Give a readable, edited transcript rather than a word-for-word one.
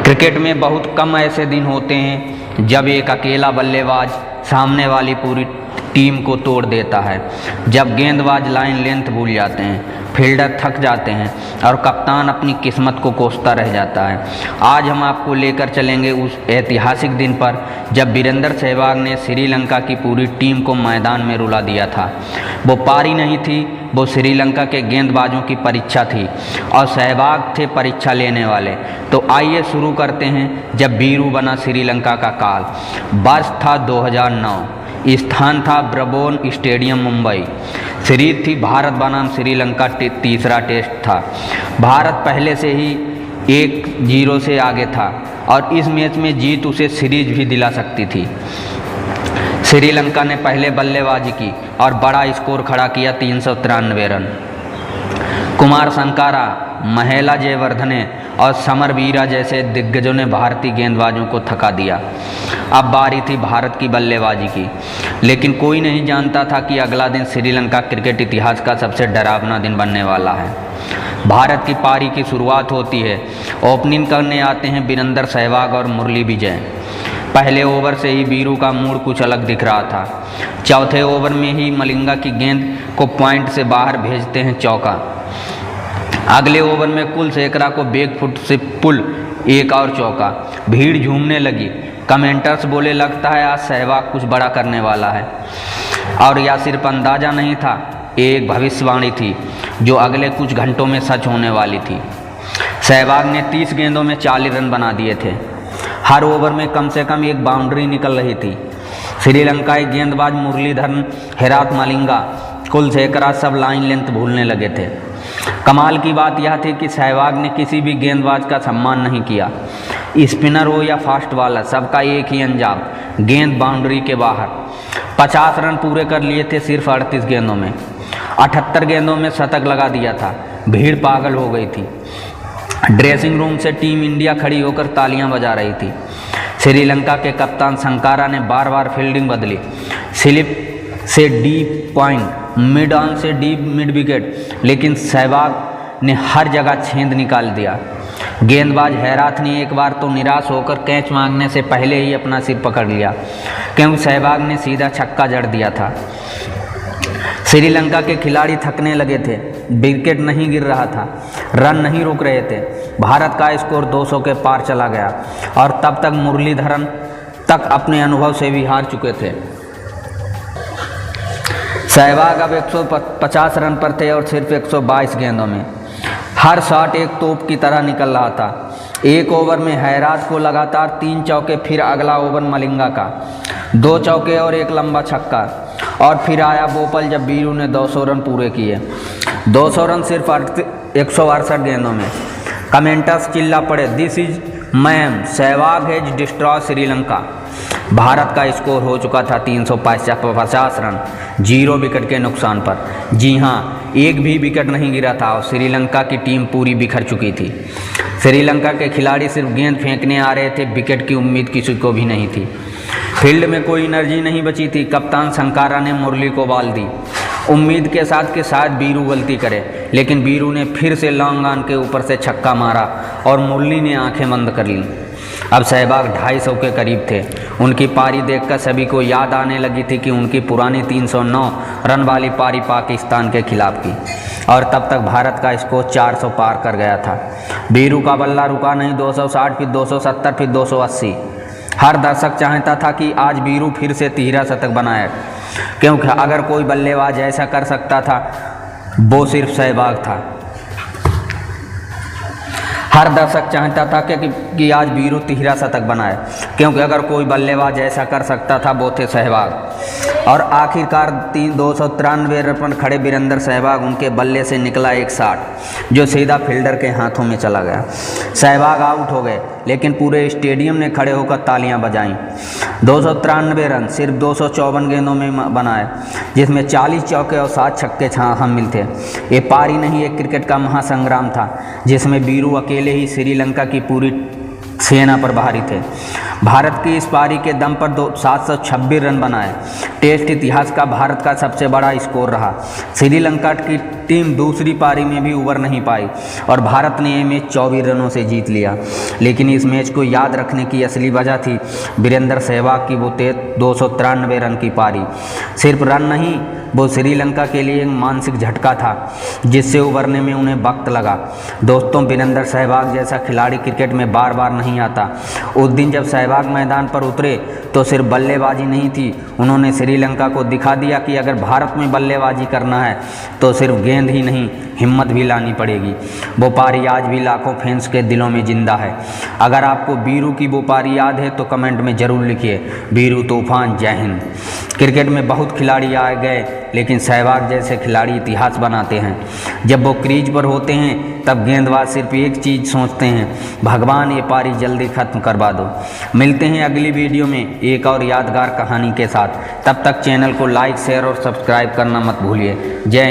Cricket में बहुत कम ऐसे दिन होते हैं जब एक अकेला बल्लेबाज सामने वाली पूरी टीम को तोड़ देता है। जब गेंदबाज लाइन लेंथ भूल जाते हैं, फील्डर थक जाते हैं और कप्तान अपनी किस्मत को कोसता रह जाता है। आज हम आपको लेकर चलेंगे उस ऐतिहासिक दिन पर जब वीरेंद्र सहवाग ने श्रीलंका की पूरी टीम को मैदान में रुला दिया था। वो पारी नहीं थी, वो श्रीलंका के गेंदबाजों की परीक्षा थी और सहवाग थे परीक्षा लेने वाले। तो आइए शुरू करते हैं जब वीरू बना श्रीलंका का काल। वर्ष था 2009, स्थान था ब्रबोर्न स्टेडियम मुंबई। सीरीज थी भारत बनाम श्रीलंका, तीसरा टेस्ट था। भारत पहले से ही 1-0 से आगे था और इस मैच में जीत उसे सीरीज भी दिला सकती थी। श्रीलंका ने पहले बल्लेबाजी की और बड़ा स्कोर खड़ा किया, 393 रन। कुमार संकारा, महेला जयवर्धने और समरवीरा जैसे दिग्गजों ने भारतीय गेंदबाजों को थका दिया। अब बारी थी भारत की बल्लेबाजी की, लेकिन कोई नहीं जानता था कि अगला दिन श्रीलंका क्रिकेट इतिहास का सबसे डरावना दिन बनने वाला है। भारत की पारी की शुरुआत होती है। ओपनिंग करने आते हैं वीरेंद्र सहवाग और मुरली विजय। पहले ओवर से ही वीरू का मूड कुछ अलग दिख रहा था। चौथे ओवर में ही मलिंगा की गेंद को पॉइंट से बाहर भेजते हैं चौका। अगले ओवर में कुलशेखरा को बैकफुट से पुल, एक और चौका। भीड़ झूमने लगी। कमेंटर्स बोले, लगता है आज सहवाग कुछ बड़ा करने वाला है। और यह सिर्फ अंदाज़ा नहीं था, एक भविष्यवाणी थी जो अगले कुछ घंटों में सच होने वाली थी। सहवाग ने 30 गेंदों में 40 रन बना दिए थे। हर ओवर में कम से कम एक बाउंड्री निकल रही थी। श्रीलंकाई गेंदबाज मुरलीधरन, हेराथ मलिंगा, कुलशेखरा सब लाइन लेंथ भूलने लगे थे। कमाल की बात यह थी कि सहवाग ने किसी भी गेंदबाज का सम्मान नहीं किया। स्पिनर हो या फास्ट बॉलर, सबका एक ही अंजाम, गेंद बाउंड्री के बाहर। 50 रन पूरे कर लिए थे सिर्फ 38 गेंदों में। 78 गेंदों में शतक लगा दिया था। भीड़ पागल हो गई थी। ड्रेसिंग रूम से टीम इंडिया खड़ी होकर तालियां बजा रही थी। श्रीलंका के कप्तान संकारा ने बार बार फील्डिंग बदली। स्लिप से डीप पॉइंट, मिड ऑन से डीप मिड विकेट, लेकिन सहवाग ने हर जगह छेद निकाल दिया। गेंदबाज हैराथ ने एक बार तो निराश होकर कैच मांगने से पहले ही अपना सिर पकड़ लिया, क्योंकि सहवाग ने सीधा छक्का जड़ दिया था। श्रीलंका के खिलाड़ी थकने लगे थे। विकेट नहीं गिर रहा था, रन नहीं रुक रहे थे। भारत का स्कोर 200 के पार चला गया और तब तक मुरलीधरन तक अपने अनुभव से भी हार चुके थे। सहवाग अब 150 रन पर थे और सिर्फ 122 गेंदों में। हर शॉट एक तोप की तरह निकल रहा था। एक ओवर में हैरात को लगातार 3 चौके, फिर अगला ओवर मलिंगा का 2 चौके और एक लंबा छक्का, और फिर आया बोपल जब वीरू ने 200 रन पूरे किए। 200 रन सिर्फ 168 गेंदों में। कमेंटर्स चिल्ला पड़े, this is ma'am, Sehwag has destroy Sri Lanka. Bharat का स्कोर हो चुका था 350 रन, 0 विकेट के नुकसान पर। जी हाँ, एक भी विकेट नहीं गिरा था और श्रीलंका की टीम पूरी बिखर चुकी थी। श्रीलंका के खिलाड़ी सिर्फ गेंद फेंकने आ रहे थे, विकेट की उम्मीद किसी को भी नहीं थी। फील्ड में कोई एनर्जी नहीं बची थी। कप्तान संकारा ने मुरली को बॉल दी, उम्मीद के साथ कि शायद वीरू गलती करे, लेकिन वीरू ने फिर से लॉन्ग ऑन के ऊपर से छक्का मारा और मुरली ने आंखें बंद कर लीं। अब सहवाग 250 के करीब थे। उनकी पारी देखकर सभी को याद आने लगी थी कि उनकी पुरानी 309 रन वाली पारी पाकिस्तान के खिलाफ की, और तब तक भारत का स्कोर 400 पार कर गया था। वीरू का बल्ला रुका नहीं, 260, फिर 270, फिर 280। हर दर्शक चाहता था कि आज वीरू फिर से तिहरा शतक बनाए, क्योंकि अगर कोई बल्लेबाज ऐसा कर सकता था वो सिर्फ सहवाग था। हर दर्शक चाहता था कि आज वीरू तिहरा शतक बनाए, क्योंकि अगर कोई बल्लेबाज ऐसा कर सकता था वो थे सहवाग। और आखिरकार 293 रन पर खड़े वीरेंद्र सहवाग, उनके बल्ले से निकला एक शॉट जो सीधा फील्डर के हाथों में चला गया। सहवाग आउट हो गए, लेकिन पूरे स्टेडियम ने खड़े होकर तालियां बजाईं। 293 रन सिर्फ 254 गेंदों में बनाए, जिसमें 40 चौके और 7 छक्के शामिल थे। ये पारी नहीं, एक क्रिकेट का महासंग्राम था जिसमें वीरू अकेले ही श्रीलंका की पूरी सेना पर भारी थे। भारत की इस पारी के दम पर 726 रन बनाए। टेस्ट इतिहास का भारत का सबसे बड़ा स्कोर रहा। श्रीलंका की टीम दूसरी पारी में भी उबर नहीं पाई और भारत ने ये मैच 24 रनों से जीत लिया। लेकिन इस मैच को याद रखने की असली वजह थी वीरेंद्र सहवाग की वो 293 रन की पारी। सिर्फ रन नहीं, वो श्रीलंका के लिए एक मानसिक झटका था जिससे उबरने में उन्हें वक्त लगा। दोस्तों, वीरेंद्र सहवाग जैसा खिलाड़ी क्रिकेट में बार बार नहीं आता। उस दिन जब सहवाग मैदान पर उतरे तो सिर्फ बल्लेबाजी नहीं थी, उन्होंने श्रीलंका को दिखा दिया कि अगर भारत में बल्लेबाजी करना है तो सिर्फ गेंद ही नहीं, हिम्मत भी लानी पड़ेगी। वो पारी आज भी लाखों फैंस के दिलों में जिंदा है। अगर आपको वीरू की वो पारी याद है तो कमेंट में ज़रूर लिखिए। वीरू तूफान, जय हिंद। क्रिकेट में बहुत खिलाड़ी आ गए लेकिन सहवाग जैसे खिलाड़ी इतिहास बनाते हैं। जब वो क्रीज पर होते हैं तब गेंदबाज सिर्फ एक चीज़ सोचते हैं, भगवान ये पारी जल्दी ख़त्म करवा दो। मिलते हैं अगली वीडियो में एक और यादगार कहानी के साथ। तब तक चैनल को लाइक, शेयर और सब्सक्राइब करना मत भूलिए। जय